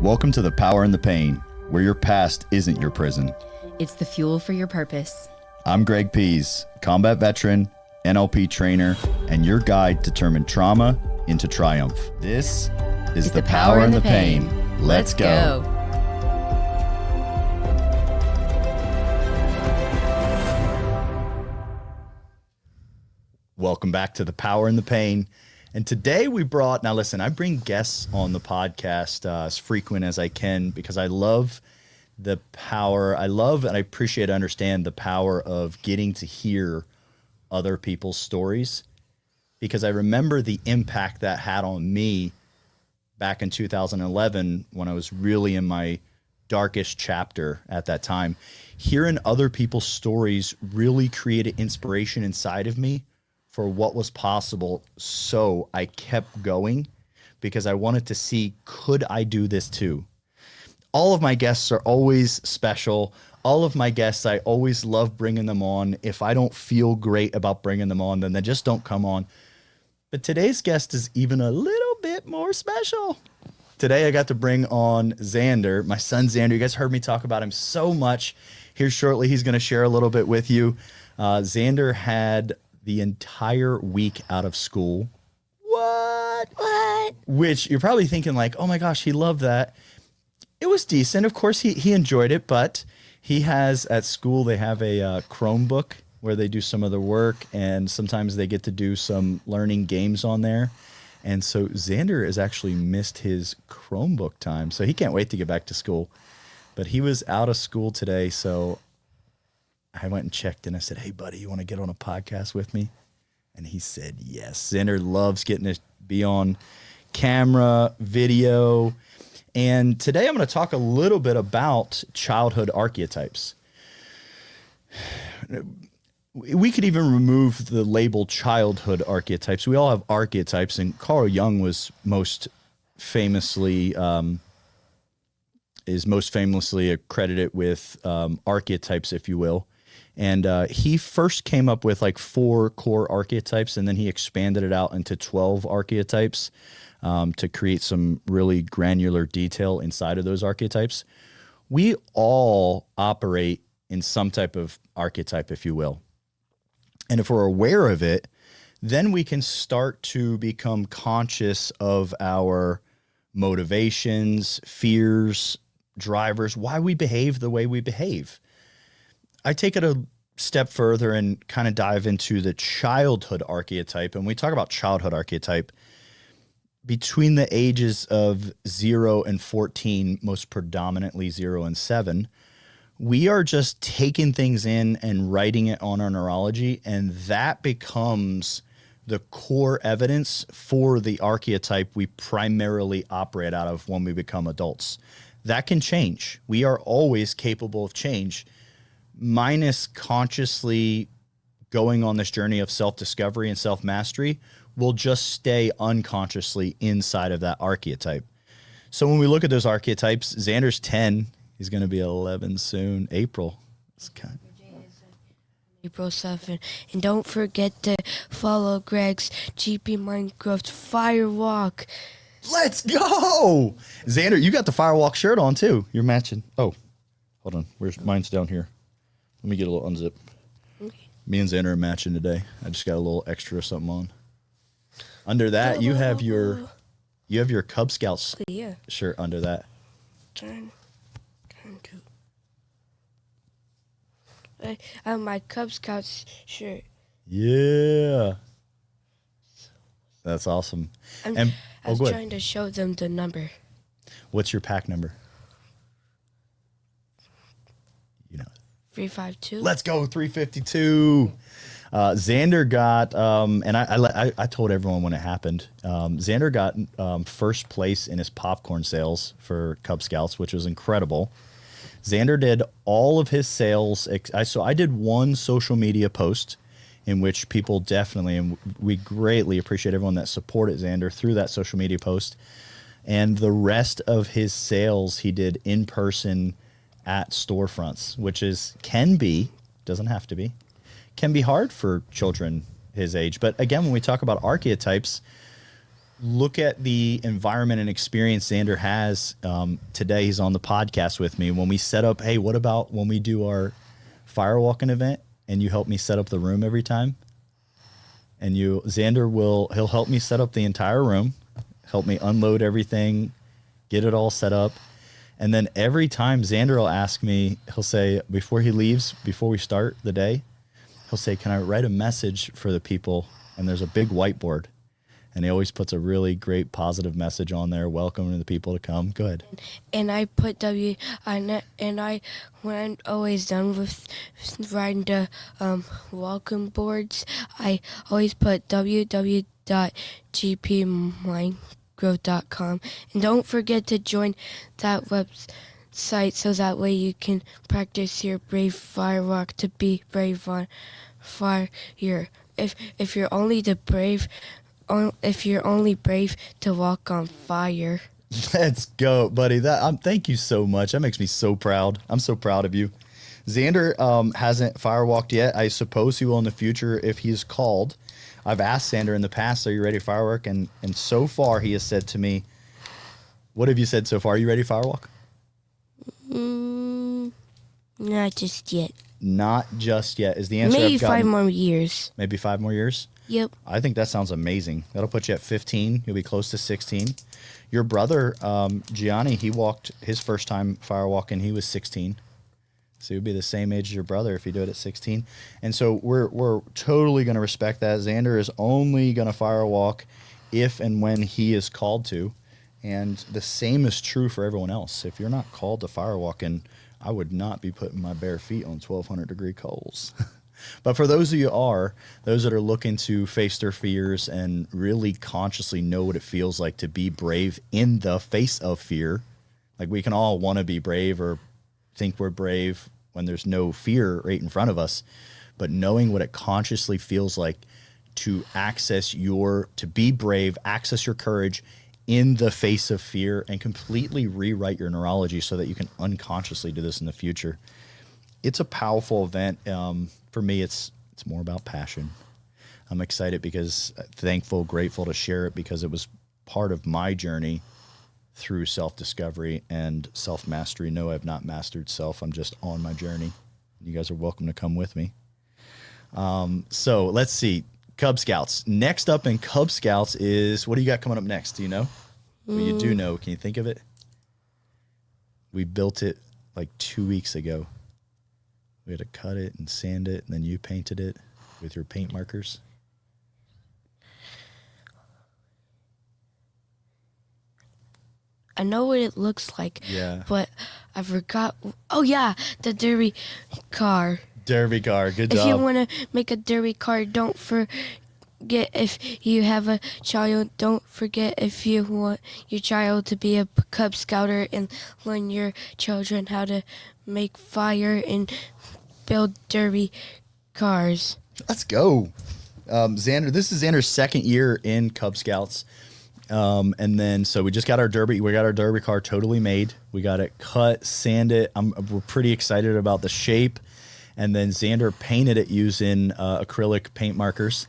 Welcome to The Power and the Pain, where your past isn't your prison. It's the fuel for your purpose. I'm Greg Pihs, combat veteran, NLP trainer, and your guide to turn trauma into triumph. This is The Power and the Pain. Let's go. Welcome back to The Power and the Pain. And today we brought, now listen, I bring guests on the podcast as frequent as I can because I love the power. I love and I appreciate and understand the power of getting to hear other people's stories, because I remember the impact that had on me back in 2011 when I was really in my darkest chapter at that time. Hearing other people's stories really created inspiration inside of me for what was possible. So I kept going because I wanted to see, could I do this too? All of my guests are always special. All of my guests, I always love bringing them on. If I don't feel great about bringing them on, then they just don't come on. But today's guest is even a little bit more special. Today I got to bring on Xander, my son Xander. You guys heard me talk about him so much. Here shortly, he's going to share a little bit with you. Xander had the entire week out of school. What? Which you're probably thinking like, oh my gosh, he loved that. It was decent. Of course, he enjoyed it, but he has at school, they have a Chromebook where they do some of the work, and sometimes they get to do some learning games on there. And so Xander has actually missed his Chromebook time, so he can't wait to get back to school. But he was out of school today, so I went and checked and I said, hey, buddy, you want to get on a podcast with me? And he said, yes. Xander loves getting to be on camera, video. And today I'm going to talk a little bit about childhood archetypes. We could even remove the label childhood archetypes. We all have archetypes, and Carl Jung was most famously accredited with archetypes, if you will. And he first came up with like 4 core archetypes, and then he expanded it out into 12 archetypes to create some really granular detail inside of those archetypes. We all operate in some type of archetype, if you will. And if we're aware of it, then we can start to become conscious of our motivations, fears, drivers, why we behave the way we behave. I take it a step further and kind of dive into the childhood archetype. And we talk about childhood archetype between the ages of 0 and 14, most predominantly 0 and 7. We are just taking things in and writing it on our neurology, and that becomes the core evidence for the archetype we primarily operate out of when we become adults. That can change. We are always capable of change, minus consciously going on this journey of self-discovery and self-mastery. Will just stay unconsciously inside of that archetype. So when we look at those archetypes, Xander's 10. He's going to be 11 soon. April. April 7th. And don't forget to follow Greg's GP Minecraft Firewalk. Let's go! Xander, you got the Firewalk shirt on too. You're matching. Oh, hold on. Mine's down here. Let me get a little unzip. Okay. Me and Xander are matching today. I just got a little extra something on. Under that, you have your Cub Scouts shirt under that. Turn to. I have my Cub Scouts shirt. Yeah. That's awesome. I was trying to show them the number. What's your pack number? 352. Let's go, 352. Xander got, and I told everyone when it happened, Xander got first place in his popcorn sales for Cub Scouts, which was incredible. Xander did all of his sales. So I did one social media post in which people definitely, and we greatly appreciate everyone that supported Xander through that social media post. And the rest of his sales he did in person at storefronts, which doesn't have to be, can be hard for children his age. But again, when we talk about archetypes, look at the environment and experience Xander has. Today he's on the podcast with me. When we set up, hey, what about when we do our firewalking event and you help me set up the room every time? And he'll help me set up the entire room, help me unload everything, get it all set up. And then every time Xander will ask me, he'll say, before he leaves, before we start the day, he'll say, can I write a message for the people? And there's a big whiteboard. And he always puts a really great positive message on there, welcoming the people to come. Go ahead. And I put when I'm always done with writing the welcome boards, I always put www.gpminegrowth.com. And don't forget to join that website so that way you can practice your brave firewalk to be brave on fire. If you're only brave to walk on fire. Let's go, buddy. Thank you so much. That makes me so proud. I'm so proud of you. Xander hasn't firewalked yet. I suppose he will in the future if he's called. I've asked Xander in the past, are you ready to firework? And so far he has said to me, what have you said so far? Are you ready to firewalk? Not just yet. Not just yet is the answer. Maybe 5 more years. Maybe 5 more years? Yep. I think that sounds amazing. That'll put you at 15. You'll be close to 16. Your brother, Gianni, he walked his first time firewalking. He was 16. So you'll be the same age as your brother if you do it at 16. And so we're totally going to respect that. Xander is only going to firewalk if and when he is called to. And the same is true for everyone else. If you're not called to firewalk, and I would not be putting my bare feet on 1,200 degree coals. But for those of you those that are looking to face their fears and really consciously know what it feels like to be brave in the face of fear, like we can all want to be brave or think we're brave when there's no fear right in front of us, but knowing what it consciously feels like to be brave, access your courage in the face of fear and completely rewrite your neurology so that you can unconsciously do this in the future. It's a powerful event. For me, it's more about passion. I'm excited because thankful, grateful to share it because it was part of my journey through self-discovery and self-mastery. No, I've not mastered self. I'm just on my journey. You guys are welcome to come with me. So let's see. Cub Scouts. Next up in Cub Scouts is, what do you got coming up next? Do you know? Well, you do know. Can you think of it? We built it like 2 weeks ago. We had to cut it and sand it, and then you painted it with your paint markers. I know what it looks like, yeah, but I forgot. Oh, yeah, the derby car. Derby car, good job. If you want to make a derby car, don't forget if you have a child, don't forget if you want your child to be a Cub Scouter and learn your children how to make fire and build derby cars. Let's go. Xander, this is Xander's second year in Cub Scouts. And then, so we just got our derby. We got our derby car totally made. We got it cut, sanded. We're pretty excited about the shape. And then Xander painted it using acrylic paint markers.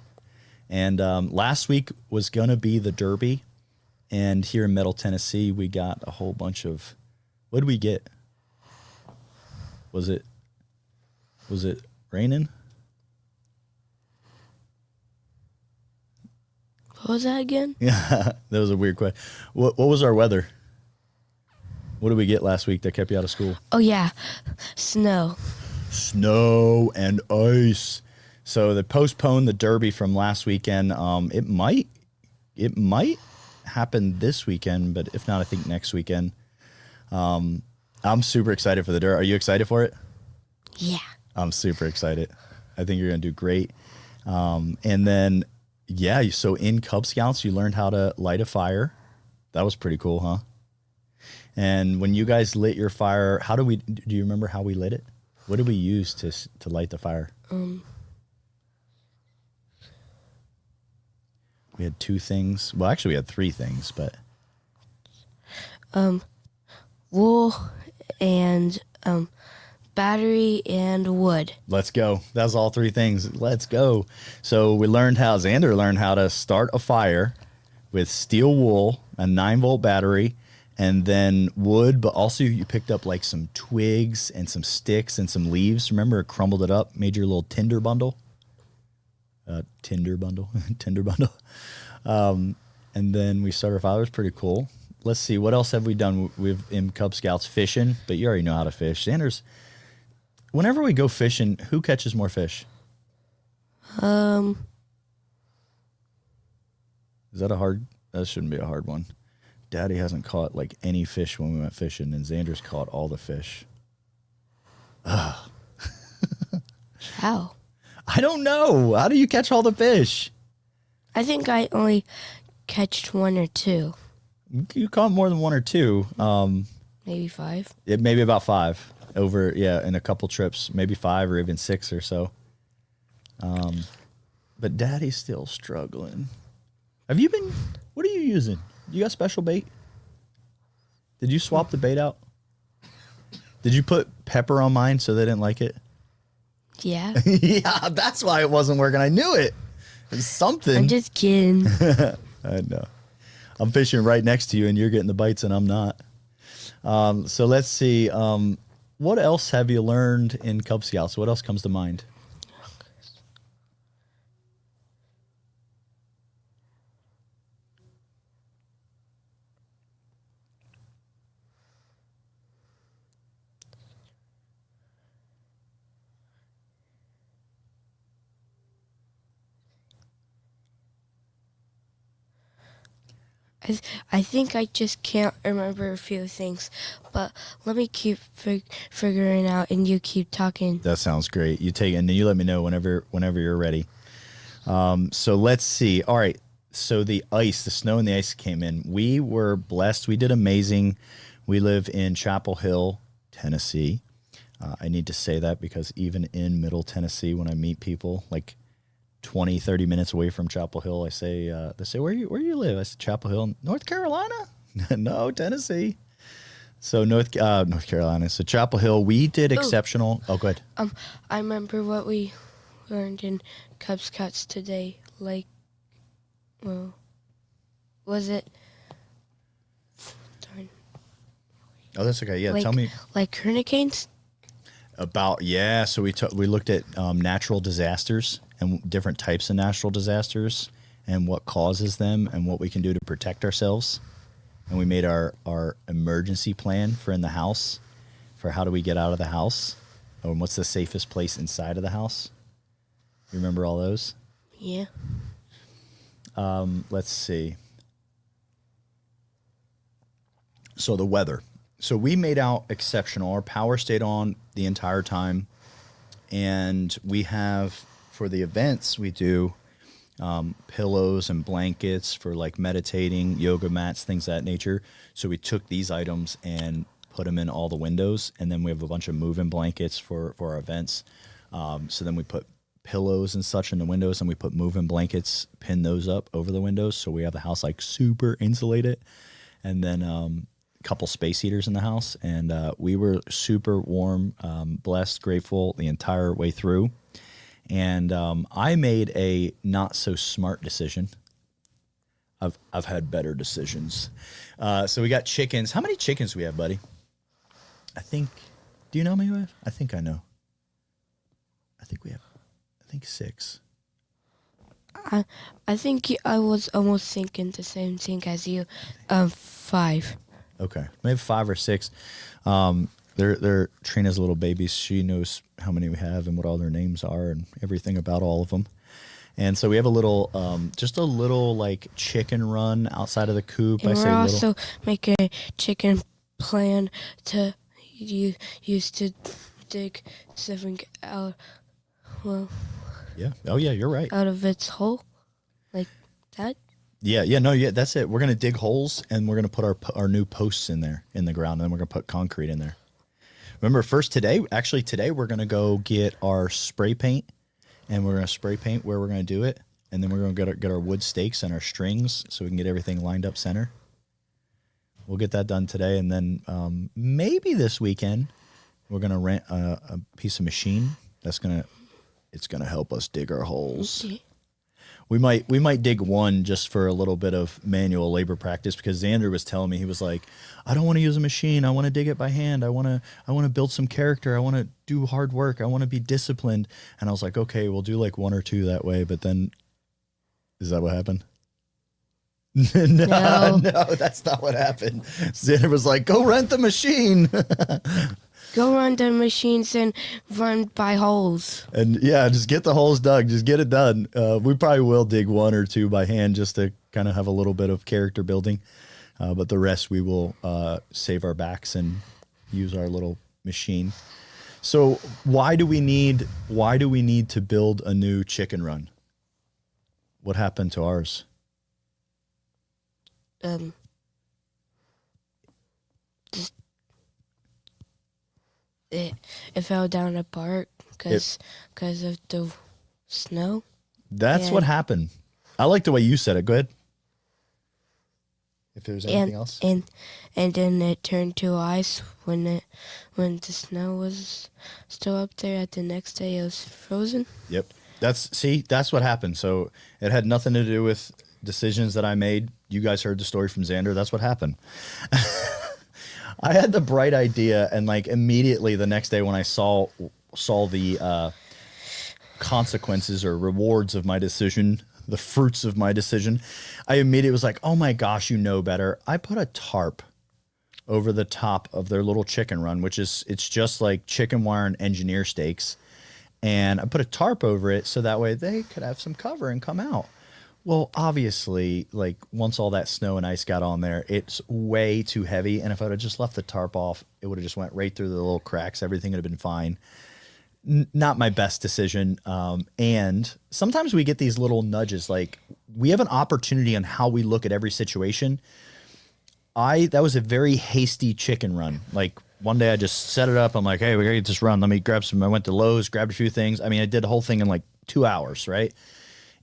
And last week was going to be the derby. And here in Middle Tennessee, we got a whole bunch of, what did we get? Was it raining? What was that again? Yeah, that was a weird question. What was our weather? What did we get last week that kept you out of school? Oh, yeah, snow. Snow and ice. So they postponed the derby from last weekend. It might happen this weekend, but if not, I think next weekend. I'm super excited for the derby. Are you excited for it? Yeah. I'm super excited. I think you're going to do great. And then, yeah, so in Cub Scouts, you learned how to light a fire. That was pretty cool, huh? And when you guys lit your fire, do you remember how we lit it? What did we use to light the fire? We had 2 things. Well, actually, we had 3 things, but wool and battery and wood. Let's go. That was all 3 things. Let's go. So Xander learned how to start a fire with steel wool, a 9-volt battery, and then wood, but also you picked up like some twigs and some sticks and some leaves. Remember, it crumbled it up, made your little tinder bundle. Tinder bundle. And then we started our fire. It was pretty cool. Let's see, what else have we done? We've in Cub Scouts fishing, but you already know how to fish. Xander's, whenever we go fishing, who catches more fish? Um, Is that a hard? That shouldn't be a hard one. Daddy hasn't caught like any fish when we went fishing, and Xander's caught all the fish. how? I don't know. How do you catch all the fish? I think I only catched 1 or 2. You caught more than 1 or 2. Maybe 5. Maybe about 5 over, in a couple trips, maybe 5 or even 6 or so. But Daddy's still struggling. What are you using? You got special bait? Did you swap the bait out? Did you put pepper on mine so they didn't like it? Yeah. Yeah, that's why it wasn't working. I knew it. It's something. I'm just kidding. I know. I'm fishing right next to you, and you're getting the bites, and I'm not. So let's see. What else have you learned in Cub Scouts? What else comes to mind? I think I just can't remember a few things, but let me keep figuring out, and you keep talking. That sounds great. You take it, and then you let me know whenever you're ready. So let's see. All right. So the snow and the ice came in. We were blessed. We did amazing. We live in Chapel Hill, Tennessee. I need to say that because even in Middle Tennessee, when I meet people, like 20, 30 minutes away from Chapel Hill, I say, they say, where you live? I said, Chapel Hill, North Carolina? No, Tennessee. So North Carolina. So Chapel Hill, we did exceptional. Oh, go ahead. I remember what we learned in Cub Scouts today. Like, well, was it? Darn. Oh, that's okay. Yeah, like, tell me. Like hurricanes? So we looked at natural disasters and different types of natural disasters and what causes them and what we can do to protect ourselves. And we made our emergency plan for in the house, for how do we get out of the house, and what's the safest place inside of the house. You remember all those? Yeah. Let's see. So the weather. So we made out exceptional. Our power stayed on the entire time. And we have, for the events, we do pillows and blankets for like meditating, yoga mats, things of that nature. So we took these items and put them in all the windows. And then we have a bunch of move-in blankets for our events. So then we put pillows and such in the windows, and we put move-in blankets, pin those up over the windows. So we have the house like super insulated. And then couple space heaters in the house, and we were super warm, blessed, grateful the entire way through. And I made a not so smart decision. I've had better decisions. So we got chickens. How many chickens do we have, buddy? Do you know how many we have? I think I know. I think 6. I think I was almost thinking the same thing as you. 5. Okay, maybe 5 or 6. They're Trina's little babies. She knows how many we have and what all their names are and everything about all of them. And so we have a little, just a little like chicken run outside of the coop. And we're also making a chicken plan to use to dig something out. Well. Yeah. Oh yeah, you're right. Out of its hole, like that. Yeah, that's it. We're going to dig holes, and we're going to put our new posts in there, in the ground, and then we're going to put concrete in there. Remember, today, we're going to go get our spray paint, and we're going to spray paint where we're going to do it, and then we're going to get our wood stakes and our strings so we can get everything lined up center. We'll get that done today, and then maybe this weekend, we're going to rent a piece of machine it's going to help us dig our holes. Okay. We might dig one just for a little bit of manual labor practice, because Xander was telling me, he was like, I don't want to use a machine. I want to dig it by hand. I want to build some character. I want to do hard work. I want to be disciplined. And I was like, okay, we'll do like 1 or 2 that way. But then, is that what happened? No, that's not what happened. Xander was like, go rent the machine. Go run the machines and run by holes. And yeah, just get the holes dug. Just get it done. We probably will dig 1 or 2 by hand just to kind of have a little bit of character building. But the rest we will save our backs and use our little machine. So why do we need to build a new chicken run? What happened to ours? Just it fell down apart because of the snow. That's what happened. I like the way you said it. Go ahead. If there's anything else. And then it turned to ice when the snow was still up there. At the next day, it was frozen. Yep. That's what happened. So it had nothing to do with decisions that I made. You guys heard the story from Xander. That's what happened. I had the bright idea, and like immediately the next day when I saw the consequences or rewards of my decision, the fruits of my decision, I immediately was like, oh my gosh, you know better. I put a tarp over the top of their little chicken run, it's just like chicken wire and engineer stakes. And I put a tarp over it so that way they could have some cover and come out. Well, obviously, like once all that snow and ice got on there, it's way too heavy. And if I would have just left the tarp off, it would have just went right through the little cracks. Everything would have been fine. Not my best decision. And sometimes we get these little nudges. Like we have an opportunity on how we look at every situation. That was a very hasty chicken run. Like one day I just set it up. I'm like, hey, we gotta get this run. Let me grab some. I went to Lowe's, grabbed a few things. I mean, I did the whole thing in like 2 hours, right?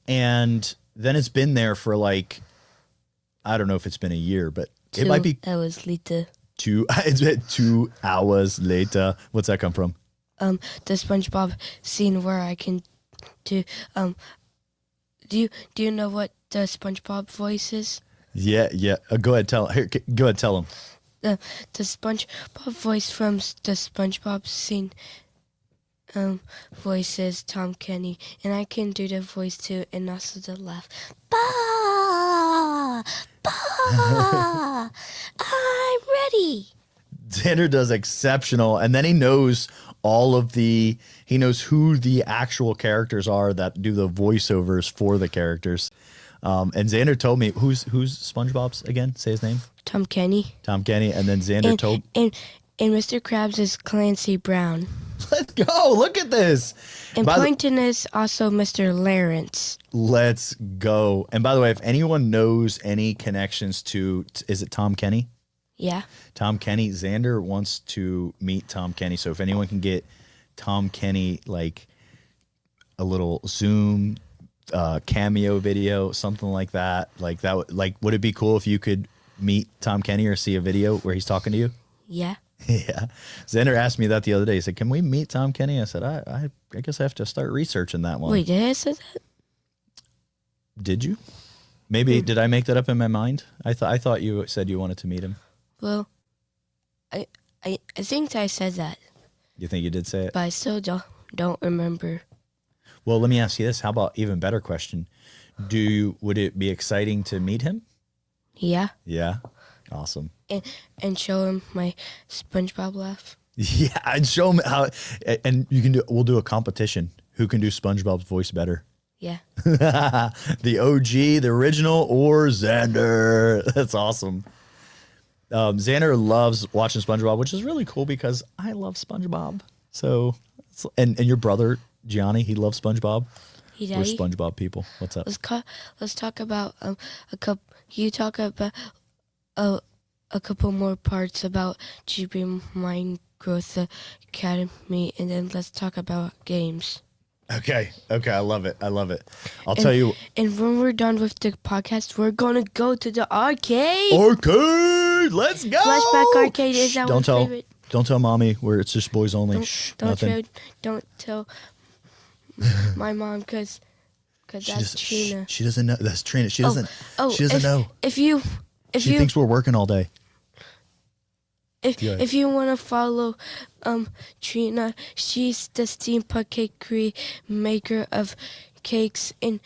And then it's been there for like, I don't know if it's been a year, but it might be 2 hours later. It's been 2 hours later. What's that come from? The SpongeBob scene where I can do. Do you know what the SpongeBob voice is? Yeah. Go ahead, tell him. The SpongeBob voice from the SpongeBob scene. Voice is Tom Kenny, and I can do the voice too, and also the laugh. Bah! Bah! I'm ready. Xander does exceptional, and then he knows he knows who the actual characters are that do the voiceovers for the characters. And Xander told me who's SpongeBob's again? Say his name. Tom Kenny. And then Xander told. And Mr. Krabs is Clancy Brown. Let's go. Look at this. And Plankton is also Mr. Lawrence. Let's go. And by the way, if anyone knows any connections to, is it Tom Kenny? Yeah. Tom Kenny. Xander wants to meet Tom Kenny. So if anyone can get Tom Kenny, like a little Zoom cameo video, something like that, would it be cool if you could meet Tom Kenny or see a video where he's talking to you? Yeah. Yeah. Xander asked me that the other day. He said, can we meet Tom Kenny? I said, I guess I have to start researching that one. Wait, did I say that? Did you? Maybe, did I make that up in my mind? I thought you said you wanted to meet him. Well, I think I said that. You think you did say it? But I still don't remember. Well, let me ask you this. How about even better question? Would it be exciting to meet him? Yeah. Yeah. Awesome. And show him my SpongeBob laugh. Yeah, and show him how. And we'll do a competition. Who can do SpongeBob's voice better? Yeah. The OG, the original, or Xander. That's awesome. Xander loves watching SpongeBob, which is really cool because I love SpongeBob. So, and your brother Gianni, he loves SpongeBob. We're SpongeBob people. What's up? Let's talk about a couple. You talk about a couple more parts about GB Mind Growth Academy, and then let's talk about games. Okay, I love it. I'll tell you. And when we're done with the podcast, we're gonna go to the arcade. Let's go. Flashback arcade is our favorite. Don't tell mommy where it's just boys only. Don't tell my mom because because that's Trina. She doesn't know. That's Trina. She doesn't. Oh, she doesn't know. She thinks we're working all day. If you want to follow Trina, she's the steampunk cakery maker of cakes, and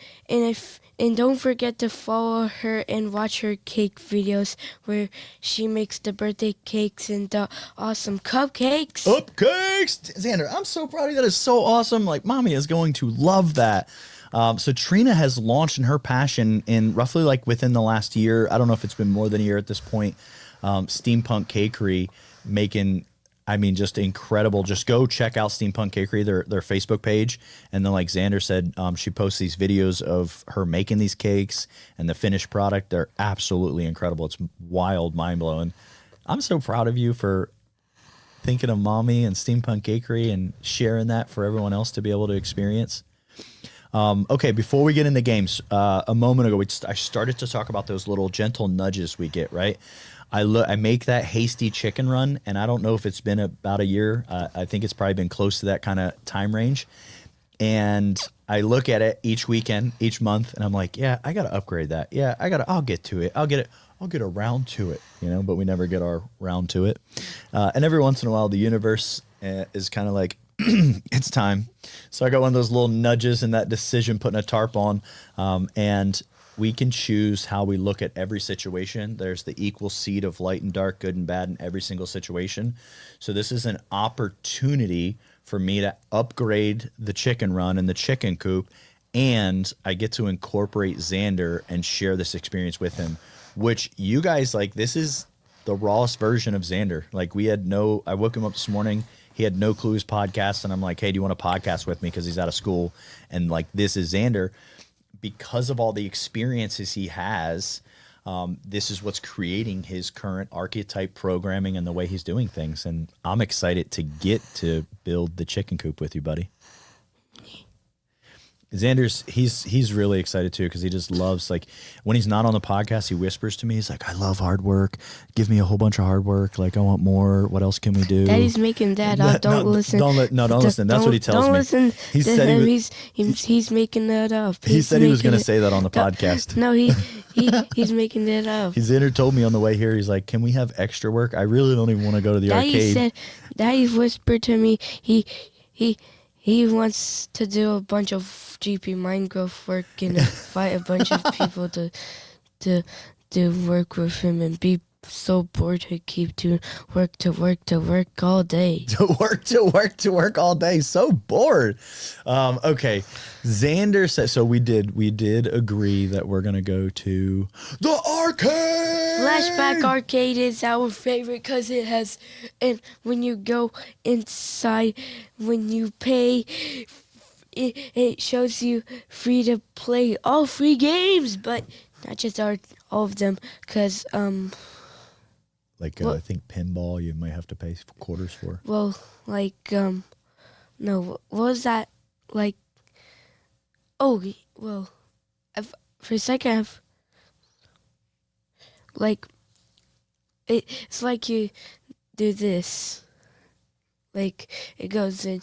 don't forget to follow her and watch her cake videos where she makes the birthday cakes and the awesome cupcakes. Cupcakes, Xander. I'm so proud of you. That is so awesome. Like, mommy is going to love that. So Trina has launched in her passion in roughly like within the last year. I don't know if it's been more than a year at this point. Steampunk Cakery making, I mean, just incredible. Just go check out Steampunk Cakery, their Facebook page. And then, like Xander said, she posts these videos of her making these cakes and the finished product. They're absolutely incredible. It's wild, mind blowing. I'm so proud of you for thinking of mommy and Steampunk Cakery and sharing that for everyone else to be able to experience. Okay, before we get into games, a moment ago, I started to talk about those little gentle nudges we get, right? I make that hasty chicken run, and I don't know if it's been about a year. I think it's probably been close to that kind of time range. And I look at it each weekend, each month, and I'm like, yeah, I got to upgrade that. Yeah, I'll get to it. I'll get around to it, but we never get our round to it. And every once in a while, the universe is kind of like, it's time. So I got one of those little nudges in that decision, putting a tarp on, and we can choose how we look at every situation. There's the equal seed of light and dark, good and bad in every single situation. So this is an opportunity for me to upgrade the chicken run and the chicken coop, and I get to incorporate Xander and share this experience with him, which you guys, like, this is the rawest version of Xander. Like, I woke him up this morning. He had no clue his podcast, and I'm like, hey, do you want to podcast with me? Because he's out of school. And like, this is Xander. Because of all the experiences he has, this is what's creating his current archetype programming and the way he's doing things. And I'm excited to get to build the chicken coop with you, buddy. Xander's, he's really excited too, because he just loves, like, when he's not on the podcast, he whispers to me. He's like, I love hard work. Give me a whole bunch of hard work. Like, I want more. What else can we do? Daddy's making that up. Don't listen. Don't listen. That's what he tells me. Don't listen. He said he's making that up. He said he was going to say that on the podcast. No, he's making that up. Xander told me on the way here, he's like, can we have extra work? I really don't even want to go to the arcade. Daddy whispered to me, he wants to do a bunch of GP Minecraft work and fight a bunch of people to do work with him and be so bored to keep doing work all day. To work all day. So bored. Okay. Xander said, so we did agree that we're going to go to the arcade. Flashback Arcade is our favorite because it has, and when you go inside, when you pay, it shows you free to play all free games, but not just all of them, because like I think pinball you might have to pay quarters for. Well, like no, what was that like? Oh, well, for a second, like it's like you do this, like it goes in,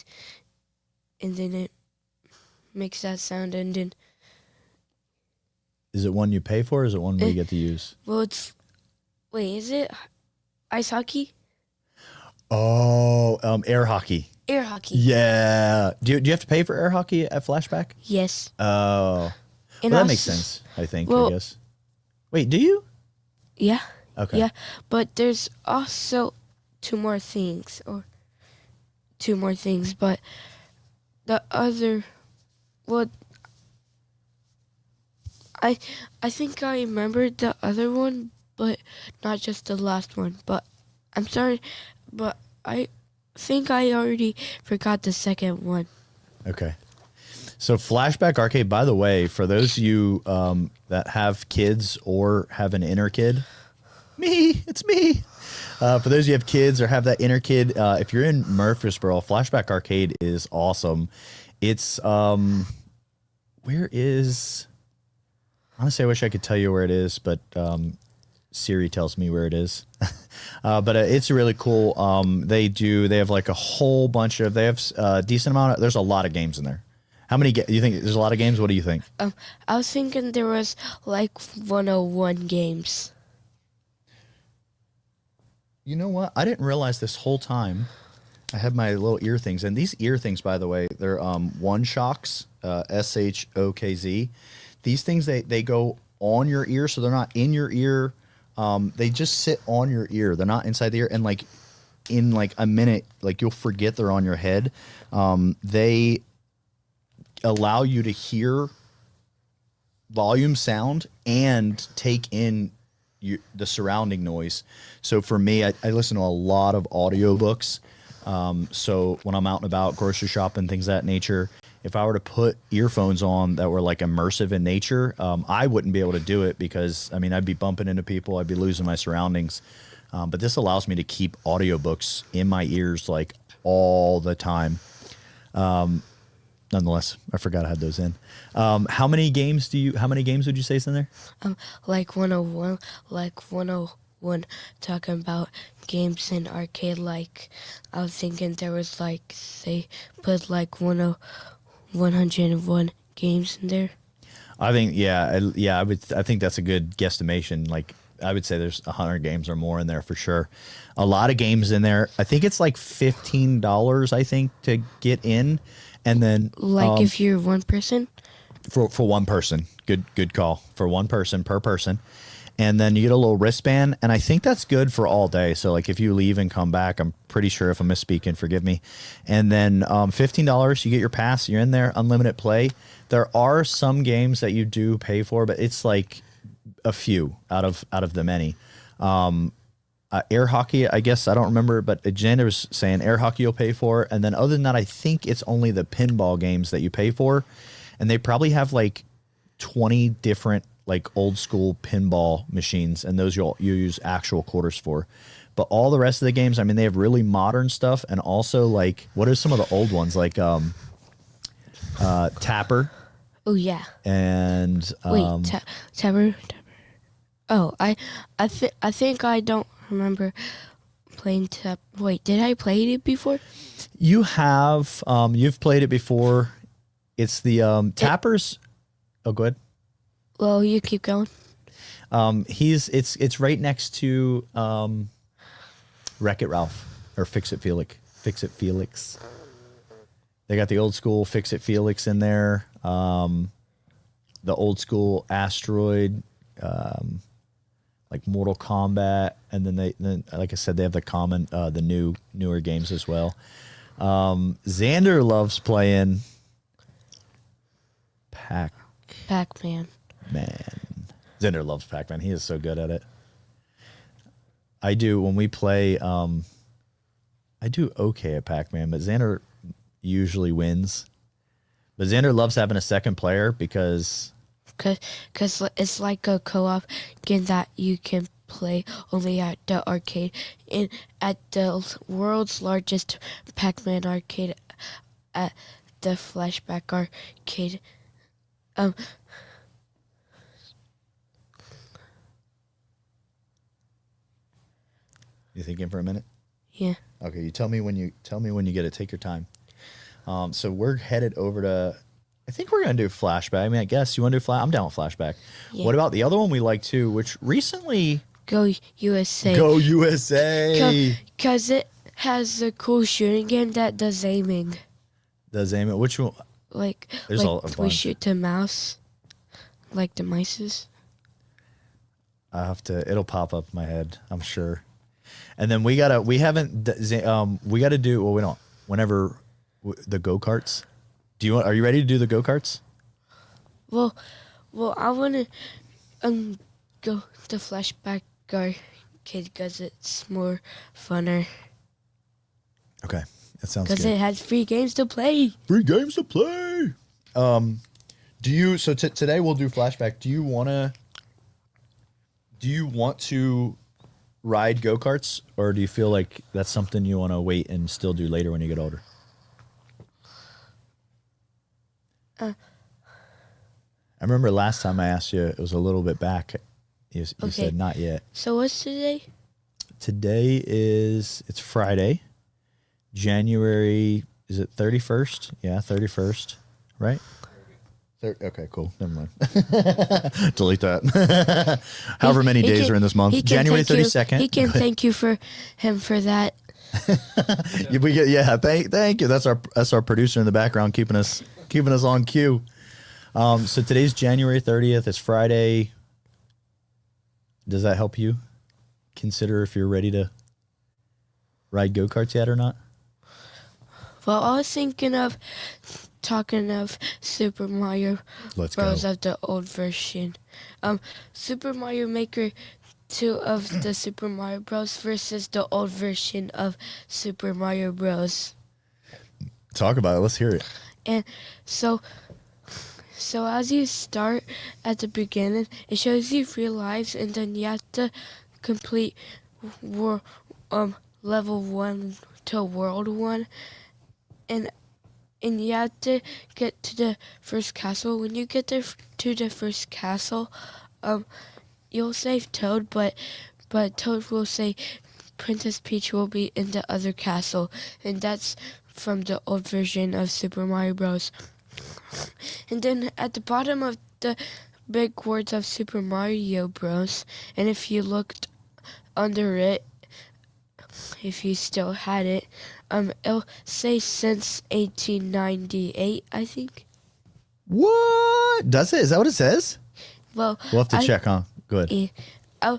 and then it makes that sound, and then. Is it one you pay for, or is it one where you get to use? Well, is it ice hockey? Oh, air hockey. Air hockey. Yeah. Do you have to pay for air hockey at Flashback? Yes. Oh. Well, that makes sense, I think, I guess. Wait, do you? Yeah. Okay. Yeah, but there's also two more things, but the other, I think I remembered the other one, but not just the last one. But I'm sorry, but I think I already forgot the second one. Okay. So Flashback Arcade, by the way, for those of you that have kids or have an inner kid, it's me. For those of you who have kids or have that inner kid, if you're in Murfreesboro, Flashback Arcade is awesome. It's, where is... Honestly, I wish I could tell you where it is, but Siri tells me where it is. But it's really cool. They have like a whole bunch of, they have a decent amount of, there's a lot of games in there. How many? You think there's a lot of games? What do you think? I was thinking there was like 101 games. You know what? I didn't realize this whole time. I had my little ear things, and these ear things, by the way, they're One Shocks, SHOKZ. These things they go on your ear, so they're not in your ear. They just sit on your ear. They're not inside the ear, and like in like a minute, like you'll forget they're on your head. They allow you to hear volume sound and take in the surrounding noise. So for me, I listen to a lot of audiobooks. So when I'm out and about, grocery shopping, things of that nature, if I were to put earphones on that were like immersive in nature, I wouldn't be able to do it because, I mean, I'd be bumping into people. I'd be losing my surroundings. But this allows me to keep audiobooks in my ears like all the time. Nonetheless, I forgot I had those in. How many games would you say is in there? Like 101, like 101, talking about games in arcade. Like, I was thinking there was like, they put like 101 games in there. I think, I think that's a good guesstimation. Like, I would say there's 100 games or more in there for sure. A lot of games in there. I think it's like $15, I think, to get in. And then like if you're one person, for one person, good call, for one person per person. And then you get a little wristband, and I think that's good for all day. So like if you leave and come back, I'm pretty sure, if I'm misspeaking, forgive me. And then $15, you get your pass, you're in there, unlimited play. There are some games that you do pay for, but it's like a few out of the many. Air hockey, I guess, I don't remember, but Xander was saying air hockey you'll pay for. And then other than that, I think it's only the pinball games that you pay for. And they probably have like 20 different like old school pinball machines, and those you use actual quarters for. But all the rest of the games, I mean, they have really modern stuff, and also like, what are some of the old ones, like Tapper? Oh yeah. And wait, Tapper. Oh, I think I don't remember playing Tapper. Wait, did I play it before? You have. You've played it before. It's the Tappers. Oh, go ahead. Well, you keep going. It's right next to Wreck-It Ralph or Fix-It Felix. Fix-It Felix. They got the old school Fix-It Felix in there. The old school Asteroid, like Mortal Kombat, and then like I said, they have the newer games as well. Xander loves playing Pac-Man. Man, Xander loves Pac-Man. He is so good at it. I do when we play. I do okay at Pac-Man, but Xander usually wins. But Xander loves having a second player because it's like a co-op game that you can play only at the arcade. At the world's largest Pac-Man arcade, at the Flashback arcade. You thinking for a minute? Yeah. Okay, you tell me when you get it. Take your time. So we're headed over to. I think we're gonna do Flashback. I mean, I guess you want to do Flash. I'm down with Flashback. Yeah. What about the other one we like too, which recently? Go USA. Go USA. Because it has a cool shooting game that does aiming. Does aiming? Which one? Like there's a we shoot the mouse, like the mices. I have to. It'll pop up in my head, I'm sure. And then we gotta do. Well, we don't. Whenever the go-karts. Are you ready to do the go-karts? Well, I want to go to Flashback arcade because it's more funner. Okay, that sounds good. Because it has free games to play. Free games to play. Today we'll do Flashback. Do you want to ride go-karts, or do you feel like that's something you want to wait and still do later when you get older? I remember last time I asked you, it was a little bit back. You said not yet. So what's today? Today it's Friday, January, is it 31st? Yeah, 31st. right? Okay, cool. Never mind. Delete that. However many days are in this month. January 32nd. He can thank you for him for that. Thank you. That's our producer in the background keeping us on cue. So today's January 30th. It's Friday. Does that help you consider if you're ready to ride go-karts yet or not? Well, I was thinking of talking of Super Mario Bros. Of the old version. Super Mario Maker 2 of the Super Mario Bros. Versus the old version of Super Mario Bros. Talk about it. Let's hear it. And so as you start at the beginning, it shows you 3 lives, and then you have to complete level 1 to world 1. And you have to get to the first castle. When you get to the first castle, you'll save Toad, but Toad will say Princess Peach will be in the other castle, and that's from the old version of Super Mario Bros. And then at the bottom of the big words of Super Mario Bros., and if you looked under it, if you still had it, it'll say since 1898, I think. What? Does it? Is that what it says? Well, we'll have to check, huh? Good. Yeah, I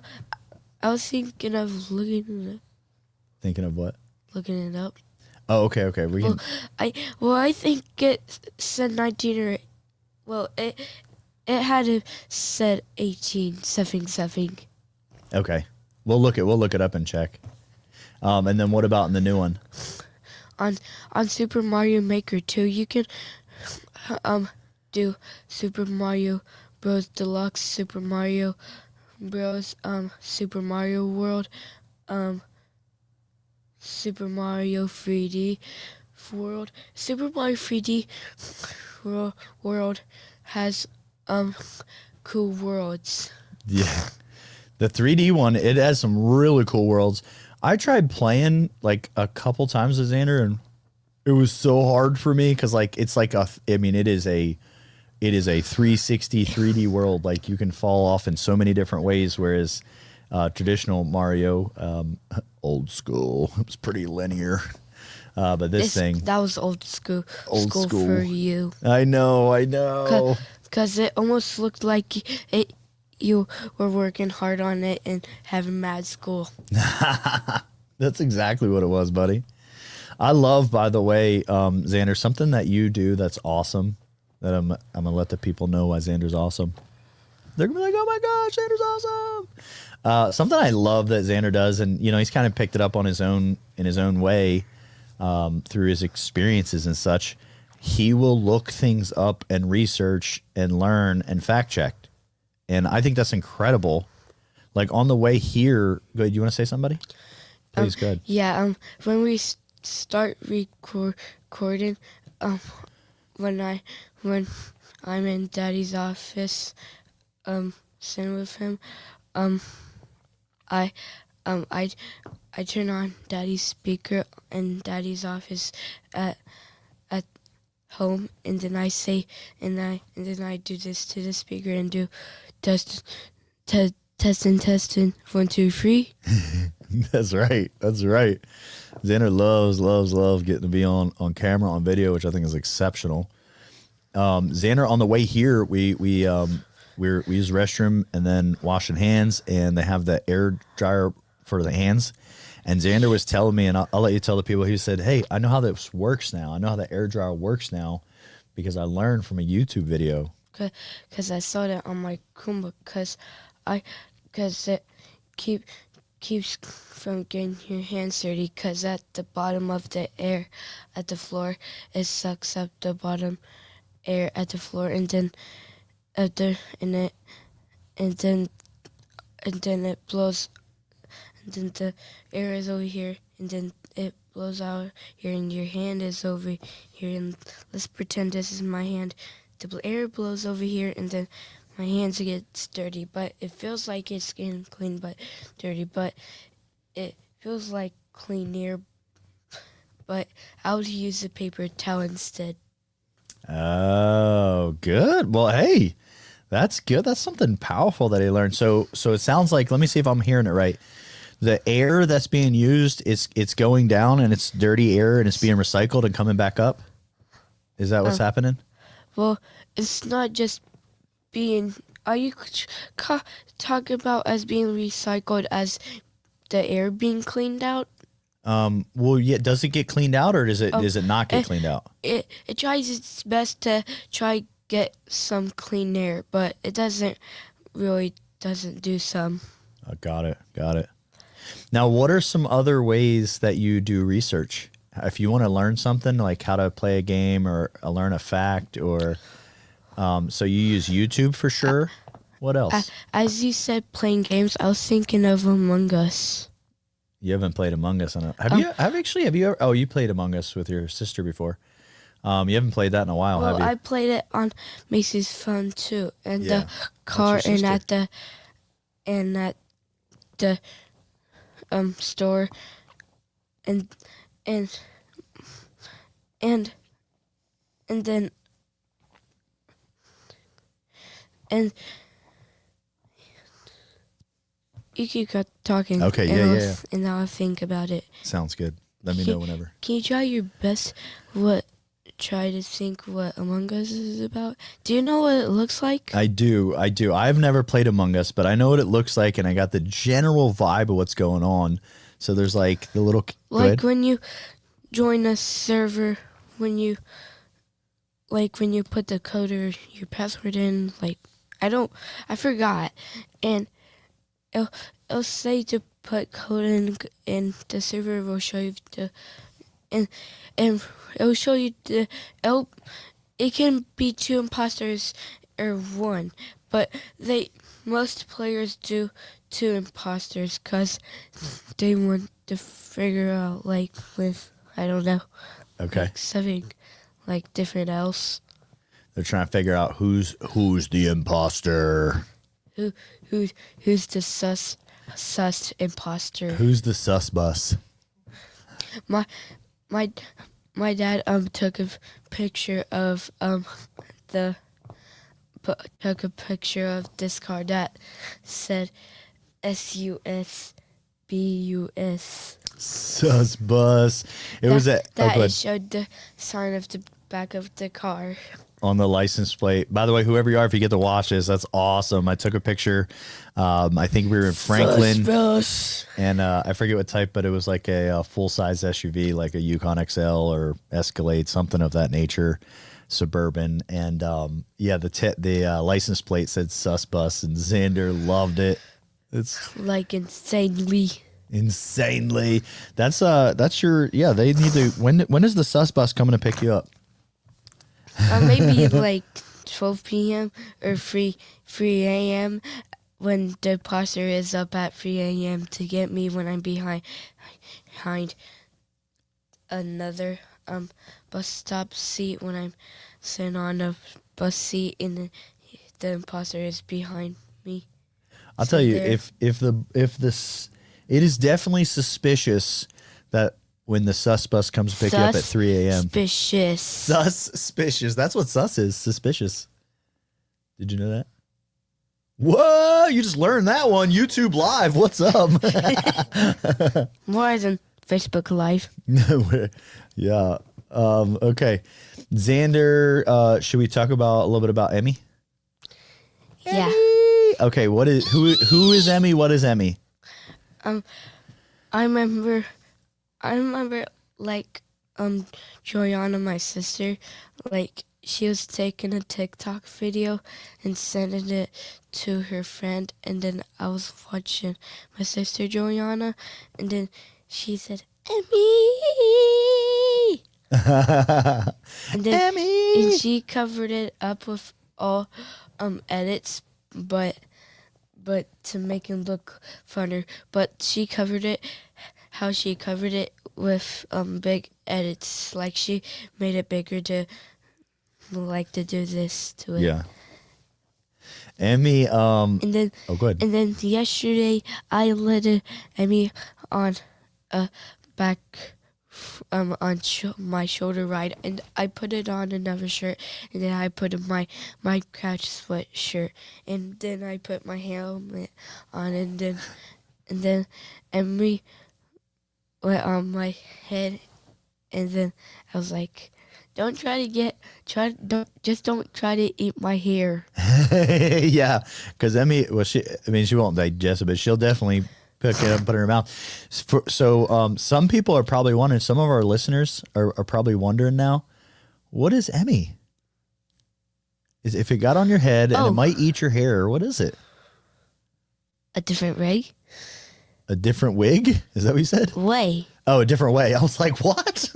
was thinking of looking it up. Thinking of what? Looking it up. Oh, okay. We can... I think it said 19 or... Well, it had it said 18 something. Okay. We'll look it up and check. And then what about in the new one? On Super Mario Maker 2, you can do Super Mario Bros. Deluxe, Super Mario Bros. Super Mario World, Super Mario 3D World. Super Mario 3D World has cool worlds. Yeah. The 3D one, it has some really cool worlds. I tried playing like a couple times with Xander, and it was so hard for me because like it is a 360 3D world. Like you can fall off in so many different ways, whereas traditional Mario, old school, it was pretty linear. But that was old school for you. I know. Because it almost looked like you were working hard on it and having mad school. That's exactly what it was, buddy. I love, by the way, Xander, something that you do that's awesome, that I'm going to let the people know why Xander's awesome. They're going to be like, oh my gosh, Xander's awesome. Something I love that Xander does, and he's kind of picked it up on in his own way through his experiences and such. He will look things up and research and learn and fact check. And I think that's incredible. Like on the way here, good. You want to say somebody? Please, go ahead. Yeah. When we start recording, when I'm in Daddy's office, sitting with him, I turn on Daddy's speaker in Daddy's office at home, and then I say, and then I do this to the speaker and do testing 1 2 3. That's right. Xander loves getting to be on camera, on video, which I think is exceptional. Xander, on the way here, we use the restroom and then washing hands, and they have the air dryer for the hands. And Xander was telling me, and I'll let you tell the people, he said, hey, I know how this works now. I know how the air dryer works now because I learned from a YouTube video. Because I saw that on my Kumba, because it keeps from getting your hands dirty, because at the bottom of the air at the floor, it sucks up the bottom air at the floor, and then it blows, and then the air is over here, and then it blows out here, and your hand is over here, and let's pretend this is my hand. The air blows over here, and then my hands get dirty, but it feels like it's getting clean but dirty, but it feels like clean air, but I would use a paper towel instead. Oh, good. Well, hey, that's good. That's something powerful that he learned. So it sounds like, let me see if I'm hearing it right. The air that's being used, it's going down and it's dirty air and it's being recycled and coming back up. Is that what's happening? Well, it's not just being. Are you talking about as being recycled as the air being cleaned out? Well, yeah. Does it get cleaned out or does it not get cleaned out? It tries its best to try get some clean air, but it doesn't do some. Got it. Now, what are some other ways that you do research? If you want to learn something like how to play a game or learn a fact, or so you use YouTube for sure. What else? As you said, playing games, I was thinking of Among Us. You haven't played Among Us have you ever? Oh, you played Among Us with your sister before. You haven't played that in a while, have you? I played it on Macy's phone too, and Yeah. the car, That's your and sister. at the store, and and and then and you keep talking. Okay, yeah. And I'll think about it. Sounds good. Let me know whenever. Can you try your best? Try to think what Among Us is about. Do you know what it looks like? I do. I've never played Among Us, but I know what it looks like, and I got the general vibe of what's going on. So there's like the little like when you join a server, when you put the code or your password in, like I forgot, and it'll say to put code in, and the server will show you and it'll show you it can be 2 imposters or 1, but most players do 2 imposters because they want to figure out with I don't know, something different else. They're trying to figure out who's the imposter. Who's the sus imposter? Who's the sus bus? My dad took a picture of took a picture of this car that said SUSBUS. Sus bus. It showed the sign of the back of the car on the license plate. By the way, whoever you are, if you get to watch this, that's awesome. I took a picture. I think we were in Franklin, and I forget what type, but it was like a full-size SUV, like a Yukon XL or Escalade, something of that nature, suburban. And the license plate said "Sus Bus," and Xander loved it. It's insanely. That's your They need to. When is the Sus Bus coming to pick you up? Maybe 12 p.m. or 3 a.m. when the imposter is up at 3 a.m. to get me when I'm behind another bus stop seat, when I'm sitting on a bus seat and the imposter is behind me. I'll tell you, if this, it is definitely suspicious that when the sus bus comes to pick you up at 3 a.m. Suspicious. That's what sus is. Suspicious. Did you know that? Whoa, you just learned that one. YouTube Live. What's up? More than Facebook Live. Yeah. Okay. Xander, should we talk about a little bit about Emmy? Yeah. Emmy! Okay, who is Emmy? What is Emmy? I remember Joanna, my sister, she was taking a TikTok video and sending it to her friend, and then I was watching my sister Joanna, and then she said, Emmy! And then Emmy! And she covered it up with all edits, but to make him look funner. But she covered it how she covered it with big edits. Like she made it bigger to do this to it. Yeah. Emmy, And then go ahead. And then yesterday I let Emmy on a back my shoulder ride, and I put it on another shirt, and then I put my Minecraft sweatshirt, and then I put my helmet on, and then Emery went on my head, and then I was like, don't try to eat my hair. Yeah, because Emmy, well, she won't digest it, but she'll definitely pick it up and put it in her mouth. So some people are probably wondering, some of our listeners are probably wondering now, what is Emmy? If it got on your head and it might eat your hair, what is it? A different wig? A different wig? Is that what you said? Way. Oh, a different way. I was like, what?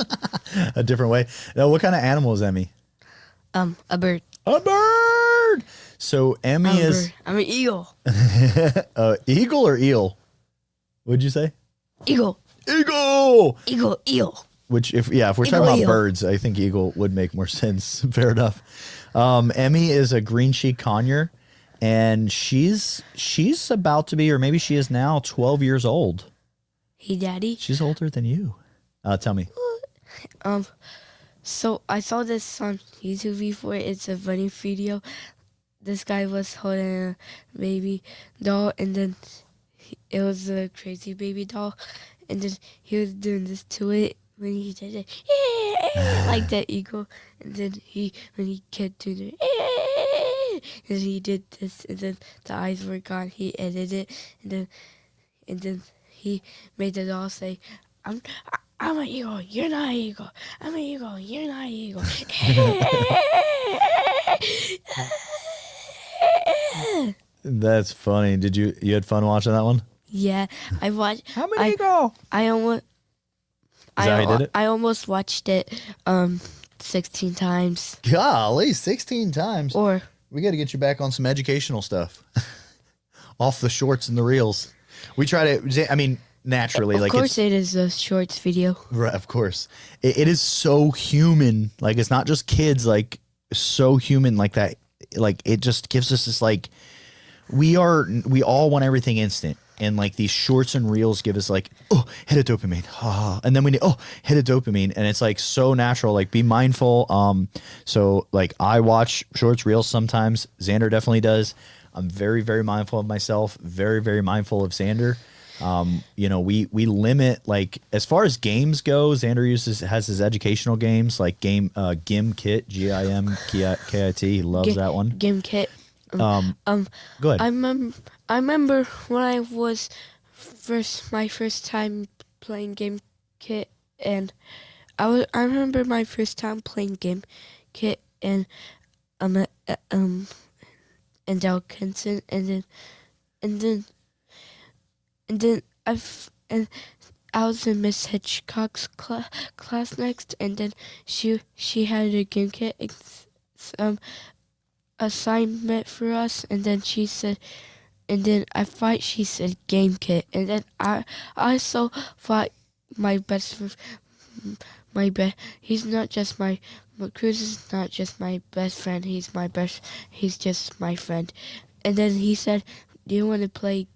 A different way. Now, what kind of animal is Emmy? A bird. A bird. So Emmy is. I'm an eagle. Eagle or eel? What'd you say? Eagle. Eagle. Eagle. Eel. Which, if we're talking about birds, I think eagle would make more sense. Fair enough. Emmy is a green sheet conure, and she's about to be, or maybe she is now, 12 years old. Hey, Daddy. She's older than you. Tell me. So I saw this on YouTube before. It's a funny video. This guy was holding a baby doll, and then it was a crazy baby doll, and then he was doing this to it when he did it, like that eagle, and then when he kept doing it, and he did this, and then the eyes were gone. He edited it, and then he made the doll say, I'm an eagle, you're not an eagle. I'm an eagle, you're not an eagle. That's funny. Did you had fun watching that one? Yeah, I watched. How many eagle? I almost. Is that how you did it? I almost watched it 16 times. Golly, 16 times. Or we got to get you back on some educational stuff. Off the shorts and the reels. We try to, I mean, naturally. Of course it is a shorts video. Right, of course. It is so human. Like, it's not just kids, like, so human like that. Like, it just gives us this, like, we all want everything instant. And like these shorts and reels give us like, oh, hit a dopamine. And then we need, hit a dopamine. And it's like so natural, like be mindful. So like I watch shorts, reels sometimes. Xander definitely does. I'm very, very mindful of myself. Very, very mindful of Xander. We limit, like, as far as games go, Xander has his educational games, like Gim Kit, GIMKIT. He loves that one. Gim Kit. Go ahead. I remember when I was my first time playing Game Kit, and I remember my first time playing Game Kit and Delkinson, and then I was in Miss Hitchcock's class next, and then she had a Game Kit assignment for us, and then she said, and then I thought she said Game Kit, and then I also thought he's not just Cruz is not just my best friend, he's just my friend. And then he said, do you want to play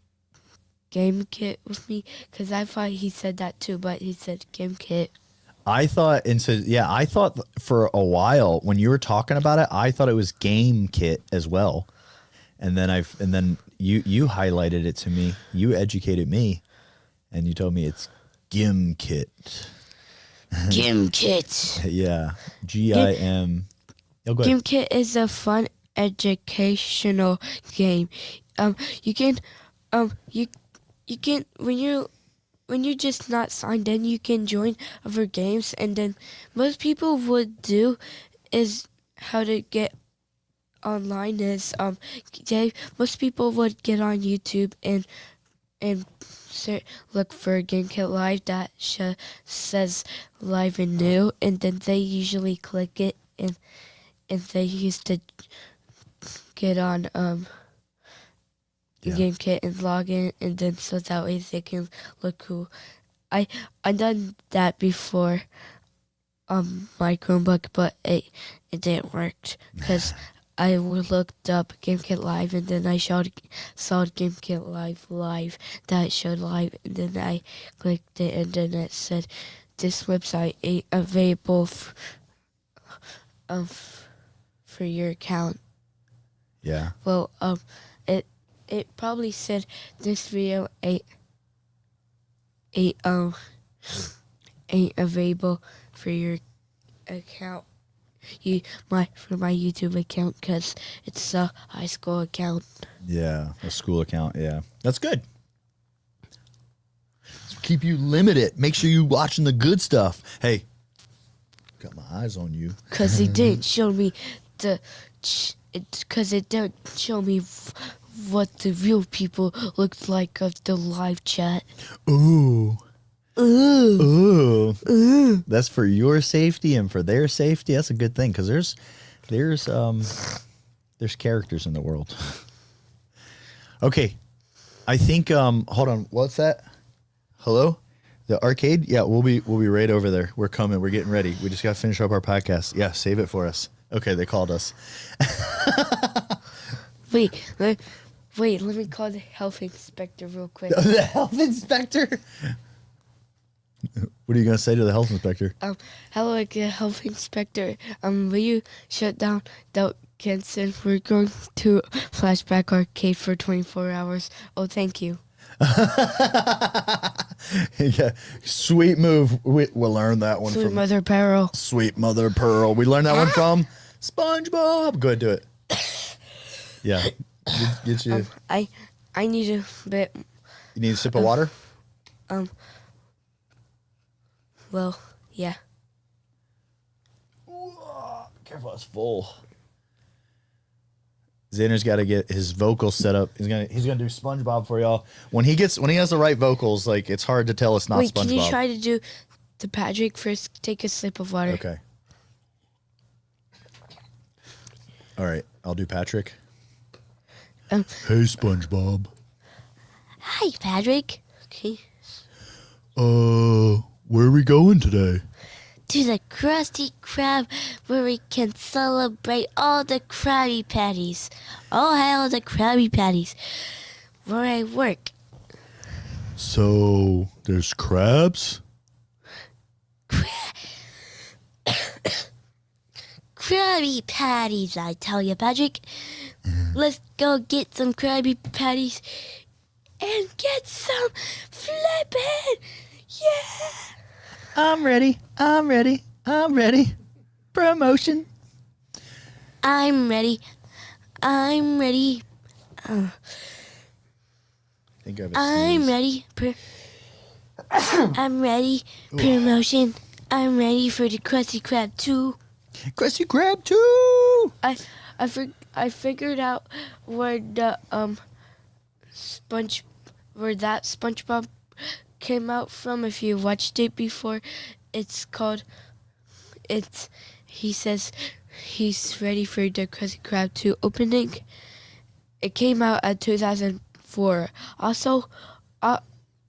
Game Kit with me? Because I thought he said that too, but he said Game Kit. I thought, and so, yeah, I thought for a while when you were talking about it, I thought it was Game Kit as well. And then you highlighted it to me. You educated me, and you told me it's Gim Kit. Gim Kit. Yeah, GIM. Oh, go ahead. Gim Kit is a fun educational game. You can when you're just not signed in, you can join other games, and then most people would do is how to get online is most people would get on YouTube and look for Game Kit Live that says live and new, and then they usually click it, and they used to get on Game Kit and log in, and then so that way they can look cool. I done that before my Chromebook, but it didn't work because I looked up Game Kit Live, and then I saw Game Kit Live that showed live, and then I clicked it, and then it said this website ain't available for your account. Yeah. Well, it probably said this video ain't available for your account. For my YouTube account, because it's a high school account. Yeah, a school account. Yeah, that's good. Keep you limited. Make sure you watching the good stuff. Hey, got my eyes on you. Because it didn't show me because it didn't show me what the real people looked like of the live chat. Ooh. Ooh. Ooh. That's for your safety and for their safety. That's a good thing, because there's characters in the world. Okay. I think hold on, what's that? Hello? The arcade? Yeah, we'll be right over there. We're coming. We're getting ready. We just got to finish up our podcast. Yeah, save it for us. Okay, they called us. Wait, let me call the health inspector real quick. The health inspector? What are you going to say to the health inspector? Hello, health inspector. Will you shut down the cancer? We're going to Flashback Arcade for 24 hours. Oh, thank you. Yeah, sweet move. We'll learn that one Sweet from Mother Pearl. Sweet Mother Pearl. We learned that one from SpongeBob. Go ahead, do it. Yeah, get you. I need a bit. You need a sip of water. Well, yeah. Careful, it's full. Xander's got to get his vocals set up. He's gonna do SpongeBob for y'all. When he has the right vocals, like, it's hard to tell it's not Wait, SpongeBob. can you try to do the Patrick first? Take a sip of water. Okay. All right, I'll do Patrick. Hey, SpongeBob. Hi, Patrick. Okay. Where are we going today? To the Krusty Krab, where we can celebrate all the Krabby Patties. All hail the Krabby Patties, where I work. So, there's crabs? Krabby Patties, I tell you, Patrick. Let's go get some Krabby Patties and get some flippin'. Yeah! I'm ready. Promotion. I'm ready. I'm ready. I think I'm ready. I'm ready. Promotion. I'm ready for the Krusty Krab 2. Krusty Krab 2. I figured out where the that SpongeBob came out from. If you watched it before, he says he's ready for the Krusty Krab 2 opening. It came out at 2004. Also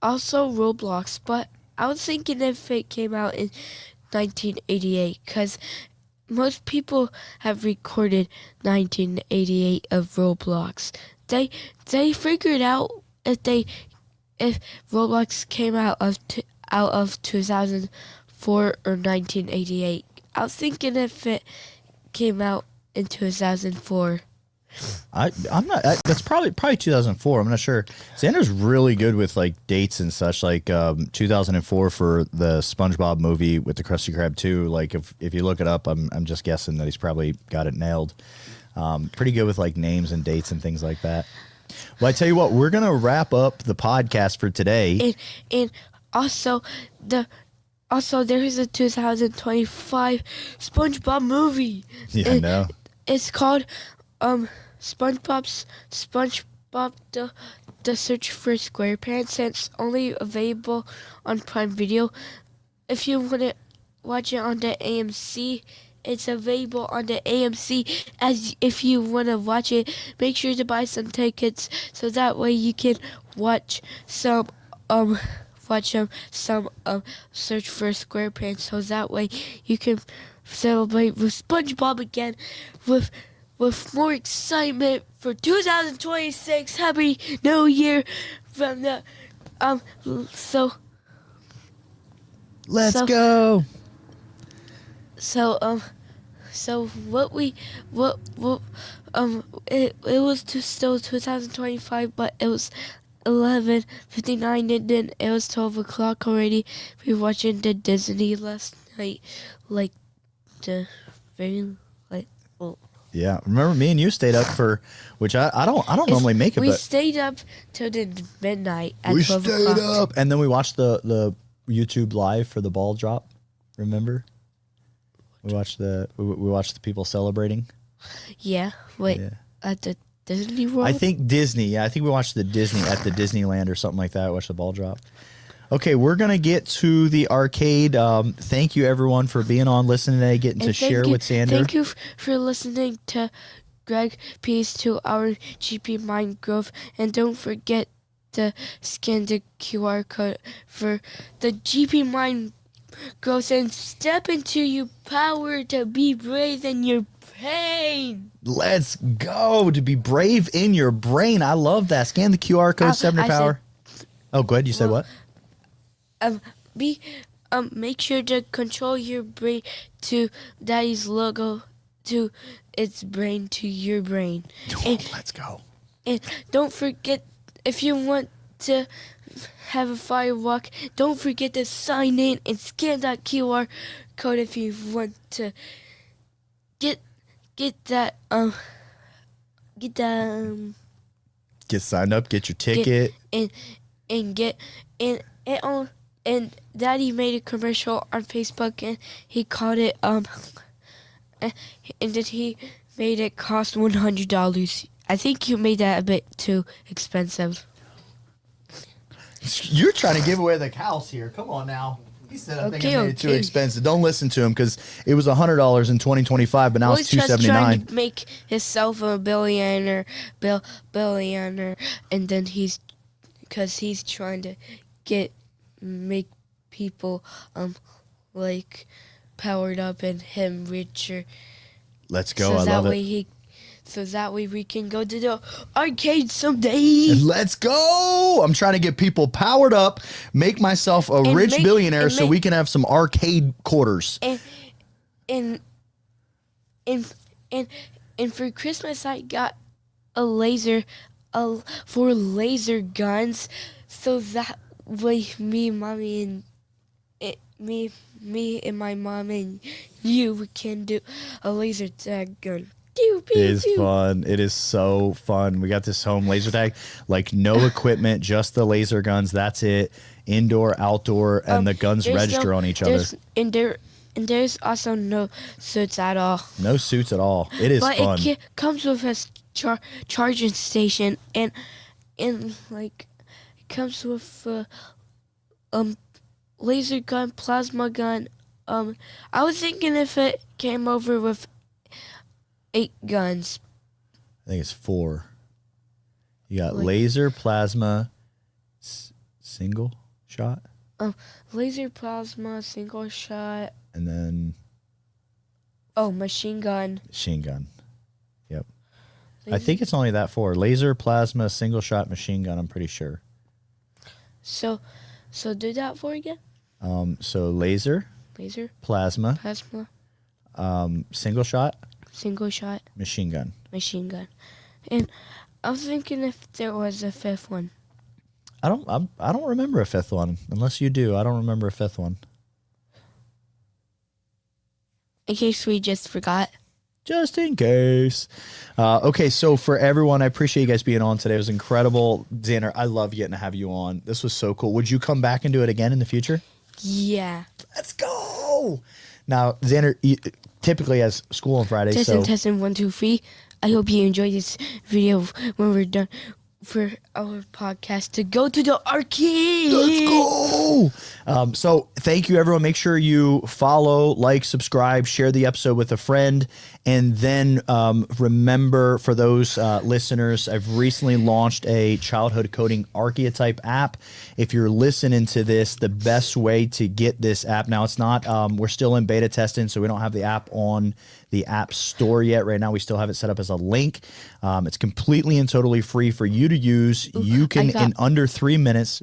Roblox, but I was thinking if it came out in 1988, because most people have recorded 1988 of Roblox. They figured out if Roblox came out of 2004 or 1988. I was thinking if it came out in 2004. I'm not. That's probably 2004. I'm not sure. Xander's really good with like dates and such. Like 2004 for the SpongeBob movie with the Krusty Krab 2. Like if you look it up, I'm just guessing that he's probably got it nailed. Pretty good with like names and dates and things like that. Well, I tell you what, we're gonna wrap up the podcast for today. And also there is a 2025 SpongeBob movie. Yeah, I know. It's called SpongeBob the Search for SquarePants, and it's only available on Prime Video. If you want to watch it on the AMC, it's available on the AMC. As if you want to watch it, make sure to buy some tickets so that way you can watch some Search for SquarePants, so that way you can celebrate with SpongeBob again with more excitement for 2026. Happy New Year from the so Let's go. So what it was still 2025, but it was 11:59, and then it was 12 o'clock already. We were watching the Disney last night, like the very like. Well, Yeah, remember me and you stayed up for, which I don't normally make it, we but stayed up till the midnight at we 12 stayed o'clock. up, and then we watched the YouTube live for the ball drop. Remember? We watched the people celebrating. Yeah, wait, Yeah. at the Disney World. I think Disney. Yeah, I think we watched the Disney at the Disneyland or something like that. Watched the ball drop. Okay, we're gonna get to the arcade. Thank you everyone for being on, listening today, getting to share with Xander. Thank you for listening to Greg Pihs to our GP Mind Growth, and don't forget to scan the QR code for the GP Mind Growth and step into your power to be brave in your pain. Let's go to be brave in your brain. I love that. Scan the QR code, 7 power. Oh, go ahead. You said what? Make sure to control your brain to Daddy's logo, to its brain, to your brain. Let's go. And don't forget, if you want to have a fire walk, don't forget to sign in and scan that QR code if you want to get signed up, get your ticket. And Daddy made a commercial on Facebook, and he called it and then he made it cost $100. I think you made that a bit too expensive. You're trying to give away the house here. Come on now. He said I think I made it too expensive. Don't listen to him, because it was $100 in 2025, but now it's $279. He's just trying to make himself a billionaire, and then he's trying to make people like powered up and him richer. Let's go. I love it. So that way we can go to the arcade someday. Let's go. I'm trying to get people powered up, make myself a rich billionaire so we can have some arcade quarters. And for Christmas I got a laser for laser guns, so that way me and my mom and you can do a laser tag gun. It is fun. It is so fun. We got this home laser tag, like no equipment, just the laser guns. That's it. Indoor, outdoor, and the guns register on each other. And there's also no suits at all. No suits at all. It is fun. But it comes with a charging station, and like it comes with laser gun, plasma gun. I was thinking if it came over with 8 guns. I think it's 4. You got laser, plasma, single shot. Laser, plasma, single shot. And then... machine gun. Machine gun. Yep. I think it's only that 4. Laser, plasma, single shot, machine gun, I'm pretty sure. So do that for again? So laser, plasma, single shot, machine gun. And I was thinking if there was a 5th one. I don't remember a 5th one, unless you do. I don't remember a 5th one. In case we just forgot. Just in case. Okay, so for everyone, I appreciate you guys being on today. It was incredible. Xander, I love getting to have you on. This was so cool. Would you come back and do it again in the future? Yeah. Let's go. Now, Xander typically has school on Friday. Testing 1, 2, 3. I hope you enjoyed this video when we're done for our podcast to go to the arcade. Let's go. So thank you, everyone. Make sure you follow, like, subscribe, share the episode with a friend. And then remember, for those listeners, I've recently launched a childhood coding archetype app. If you're listening to this, the best way to get this app, now it's not, we're still in beta testing, so we don't have the app on the app store yet. Right now, we still have it set up as a link. It's completely and totally free for you to use. You can, in under 3 minutes,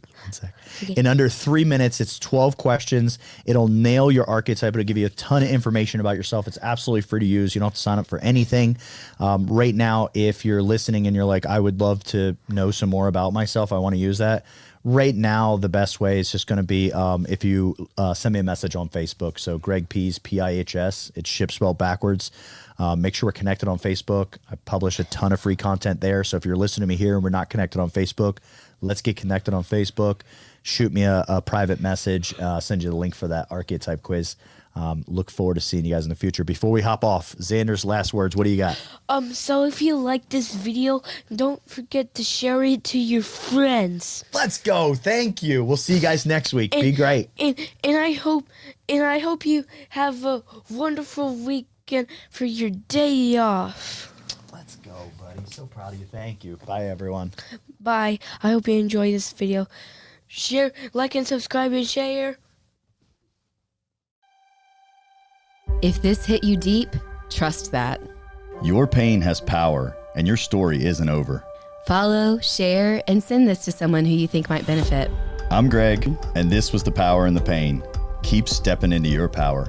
in under 3 minutes, it's 12 questions. It'll nail your archetype. It'll give you a ton of information about yourself. It's absolutely free to use. You don't have to sign up for anything. Right now, if you're listening and you're like, I would love to know some more about myself, I want to use that. Right now, the best way is just going to be if you send me a message on Facebook. So Greg Pihs, P-I-H-S. It's ship spelled backwards. Make sure we're connected on Facebook. I publish a ton of free content there. So if you're listening to me here and we're not connected on Facebook, let's get connected on Facebook. Shoot me a private message. Send you the link for that archetype quiz. Look forward to seeing you guys in the future. Before we hop off, Xander's last words. What do you got? So if you like this video, don't forget to share it to your friends. Let's go. Thank you. We'll see you guys next week. Be great. And I hope you have a wonderful weekend for your day off. Let's go, buddy. So proud of you. Thank you. Bye, everyone. Bye. I hope you enjoy this video. Share, like, and subscribe, and share. If this hit you deep, trust that. Your pain has power, and your story isn't over. Follow, share, and send this to someone who you think might benefit. I'm Greg, and this was The Power in the Pain. Keep stepping into your power.